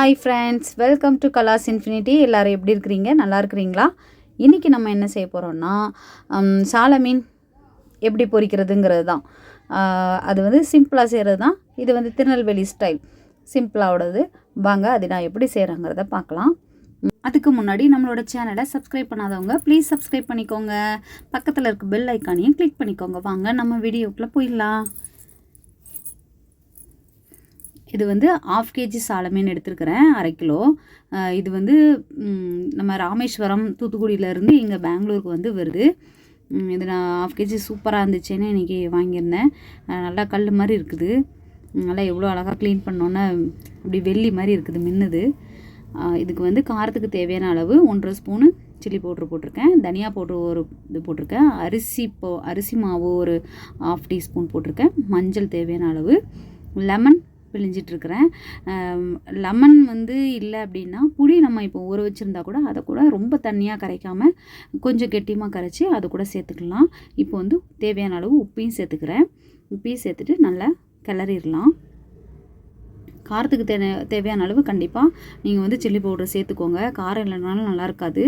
Hi friends, welcome to class infinity. எல்லோரும் எப்படி இருக்கிறீங்க? நல்லா இருக்கிறீங்களா? இன்றைக்கி நம்ம என்ன செய்ய போகிறோம்னா சாலை மீன் எப்படி பொரிக்கிறதுங்கிறது தான். அது வந்து சிம்பிளாக செய்கிறது தான். இது வந்து திருநெல்வேலி ஸ்டைல் சிம்பிளாவோடது. வாங்க அது நான் எப்படி செய்கிறேங்கிறத பார்க்கலாம். அதுக்கு முன்னாடி நம்மளோட சேனலை சப்ஸ்கிரைப் பண்ணாதவங்க ப்ளீஸ் சப்ஸ்கிரைப் பண்ணிக்கோங்க. பக்கத்தில் இருக்க பெல் ஐக்கானையும் கிளிக் பண்ணிக்கோங்க. வாங்க நம்ம வீடியோக்குள்ளே போயிடலாம். இது வந்து 1/2 kg சாலை மீன் எடுத்துருக்கிறேன், 1/2 கிலோ. இது வந்து நம்ம ராமேஸ்வரம் தூத்துக்குடியிலேருந்து இங்கே பெங்களூருக்கு வந்து வருது. இது நான் 1/2 kg சூப்பராக இருந்துச்சுன்னு இன்றைக்கி வாங்கியிருந்தேன். நல்லா கல் மாதிரி இருக்குது. நல்லா எவ்வளோ அழகாக க்ளீன் பண்ணோன்னே அப்படி வெள்ளி மாதிரி இருக்குது, மின்னுது. இதுக்கு வந்து காரத்துக்கு தேவையான அளவு 1.5 ஸ்பூனு சில்லி பவுட்ரு போட்டிருக்கேன், தனியா பவுட்ரு ஒரு இது போட்டிருக்கேன், அரிசி மாவு ஒரு 1/2 டீஸ்பூன் போட்டிருக்கேன், மஞ்சள் தேவையான அளவு, லெமன் பிழிஞ்சிட்ருக்கிறேன். லெமன் வந்து இல்லை அப்படின்னா புளி நம்ம இப்போ ஊற வச்சுருந்தா கூட அதை கூட ரொம்ப தண்ணியாக கரைக்காமல் கொஞ்சம் கெட்டியமாக கரைச்சி அதை கூட சேர்த்துக்கலாம். இப்போ வந்து தேவையான அளவு உப்பையும் சேர்த்துக்கிறேன். உப்பையும் சேர்த்துட்டு நல்லா கிளறிடலாம். காரத்துக்கு தேவையான அளவு கண்டிப்பாக நீங்கள் வந்து சில்லி பவுடர் சேர்த்துக்கோங்க. காரம் இல்லைனாலும் நல்லா இருக்காது.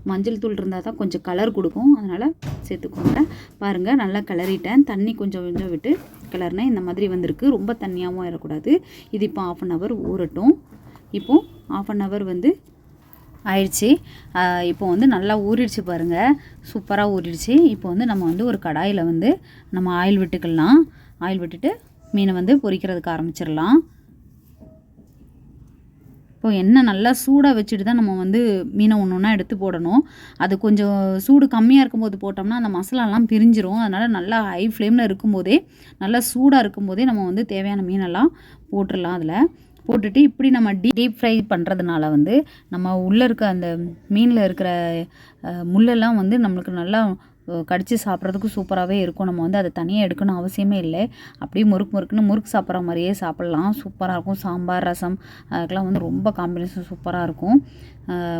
மஞ்சள் தூள் இருந்தால் தான் கொஞ்சம் கலர் கொடுக்கும், அதனால் சேர்த்துக்கோங்க. பாருங்கள், நல்லா கிளறிட்டேன். தண்ணி கொஞ்சம் கொஞ்சம் விட்டு கிளறினேன். இந்த மாதிரி வந்திருக்கு. ரொம்ப தண்ணியாகவும் ஆயிடக்கூடாது. இது இப்போ 1/2 hour ஊறட்டும். இப்போது 1/2 hour வந்து ஆயிடுச்சு. இப்போ வந்து நல்லா ஊறிடுச்சு பாருங்கள், சூப்பராக ஊறிடுச்சு. இப்போ வந்து நம்ம வந்து ஒரு கடாயில் வந்து நம்ம ஆயில் விட்டுக்கலாம். ஆயில் விட்டுட்டு மீனை வந்து பொரிக்கிறதுக்கு ஆரம்பிச்சிடலாம். இப்போ எண்ணெய் நல்லா சூடாக வச்சுட்டு தான் நம்ம வந்து மீனை ஒன்று ஒன்றா எடுத்து போடணும். அது கொஞ்சம் சூடு கம்மியாக இருக்கும்போது போட்டோம்னா அந்த மசாலாலாம் பிரிஞ்சிரும். அதனால் நல்லா ஹை ஃப்ளேமில் இருக்கும்போதே, நல்லா சூடாக இருக்கும்போதே நம்ம வந்து தேவையான மீனெல்லாம் போட்டுடலாம். அதில் போட்டுட்டு இப்படி நம்ம டீப் ஃப்ரை பண்ணுறதுனால வந்து நம்ம உள்ளே இருக்க அந்த மீனில் இருக்கிற முள்ளெல்லாம் வந்து நம்மளுக்கு நல்லா கடித்து சாப்பிட்றதுக்கு சூப்பராகவே இருக்கும். நம்ம வந்து அதை தனியாக எடுக்கணும் அவசியமே இல்லை. அப்படியே முறுக்கு சாப்பிட்ற மாதிரியே சாப்பிட்லாம். சூப்பராக இருக்கும். சாம்பார், ரசம் அதுக்கெலாம் வந்து ரொம்ப காம்பினேஷன் சூப்பராக இருக்கும்.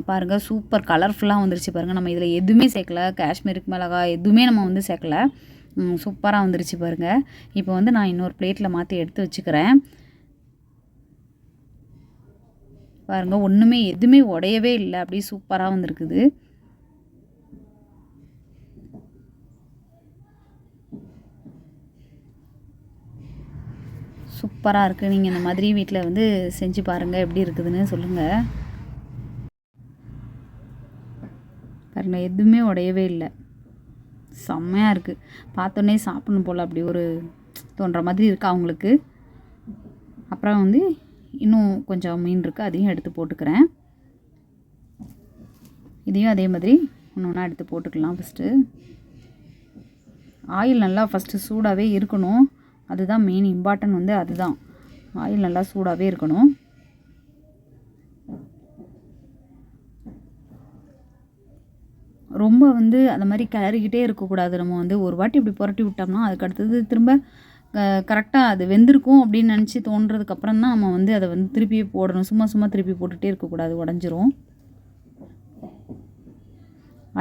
பாருங்கள், சூப்பர் கலர்ஃபுல்லாக வந்துருச்சு பாருங்கள். நம்ம இதில் எதுவுமே சேர்க்கல, காஷ்மீருக்கு மிளகாய் எதுவுமே நம்ம வந்து சேர்க்கல. சூப்பராக வந்துருச்சு பாருங்கள். இப்போ வந்து நான் இன்னொரு பிளேட்டில் மாற்றி எடுத்து வச்சுக்கிறேன். பாருங்கள், ஒன்றுமே எதுவுமே உடையவே இல்லை, அப்படியே சூப்பராக வந்திருக்குது. சூப்பராக இருக்குது. நீங்கள் இந்த மாதிரி வீட்டில் வந்து செஞ்சு பாருங்கள், எப்படி இருக்குதுன்னு சொல்லுங்கள். பாருங்கள், எதுவுமே உடையவே இல்லை, செம்மையாக இருக்குது. பார்த்தோன்னே சாப்பிடணும் போல் அப்படி ஒரு தோன்ற மாதிரி இருக்குது அவங்களுக்கு. அப்புறம் வந்து இன்னும் கொஞ்சம் மீன் இருக்குது, அதையும் எடுத்து போட்டுக்கிறேன். இதையும் அதே மாதிரி ஒன்று ஒன்றா எடுத்து போட்டுக்கலாம். ஃபஸ்ட்டு ஆயில் நல்லா ஃபஸ்ட்டு சூடாகவே இருக்கணும். அதுதான் மெயின் இம்பார்ட்டன்ட் வந்து அதுதான். ஆயில் நல்லா சூடாகவே இருக்கணும். ரொம்ப வந்து அந்த மாதிரி கிளறிக்கிட்டே இருக்கக்கூடாது. நம்ம வந்து ஒரு வாட்டி இப்படி புரட்டி விட்டோம்னா அதுக்கு அடுத்தது திரும்ப கரெக்டாக அது வெந்திருக்கும் அப்படின்னு நினச்சி தோன்றதுக்கப்புறம் தான் நம்ம வந்து அதை வந்து திருப்பியே போடணும். சும்மா திருப்பி போட்டுகிட்டே இருக்கக்கூடாது, உடஞ்சிரும்.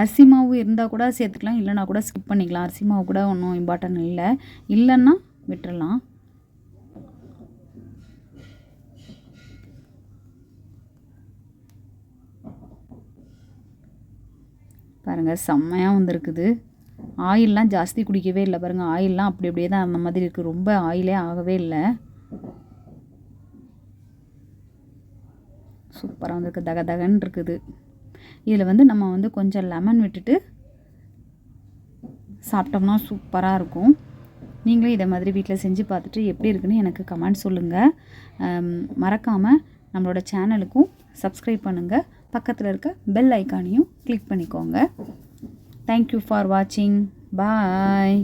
அரிசி மாவு இருந்தால் கூட சேர்த்துக்கலாம், இல்லைனா கூட ஸ்கிப் பண்ணிக்கலாம். அரிசி மாவு கூட ஒன்றும் இம்பார்ட்டன்ட் இல்லைன்னா விட்டுறலாம். பாருங்கள், செம்மையாக வந்திருக்குது. ஆயிலெலாம் ஜாஸ்தி குடிக்கவே இல்லை பாருங்கள். ஆயிலெலாம் அப்படியே தான் அந்த மாதிரி இருக்குது. ரொம்ப ஆயிலே ஆகவே இல்லை. சூப்பராக வந்திருக்கு, தகன்னு இருக்குது. இதில் வந்து நம்ம வந்து கொஞ்சம் லெமன் விட்டுட்டு சாப்பிட்டோம்னா சூப்பராக இருக்கும். நீங்களும் இதை மாதிரி வீட்டில் செஞ்சு பார்த்துட்டு எப்படி இருக்குன்னு எனக்கு கமெண்ட் சொல்லுங்கள். மறக்காமல் நம்மளோட சேனலுக்கும் சப்ஸ்கிரைப் பண்ணுங்கள். பக்கத்தில் இருக்க பெல் ஐக்கானையும் கிளிக் பண்ணிக்கோங்க. தேங்க்யூ ஃபார் வாட்சிங். பாய்.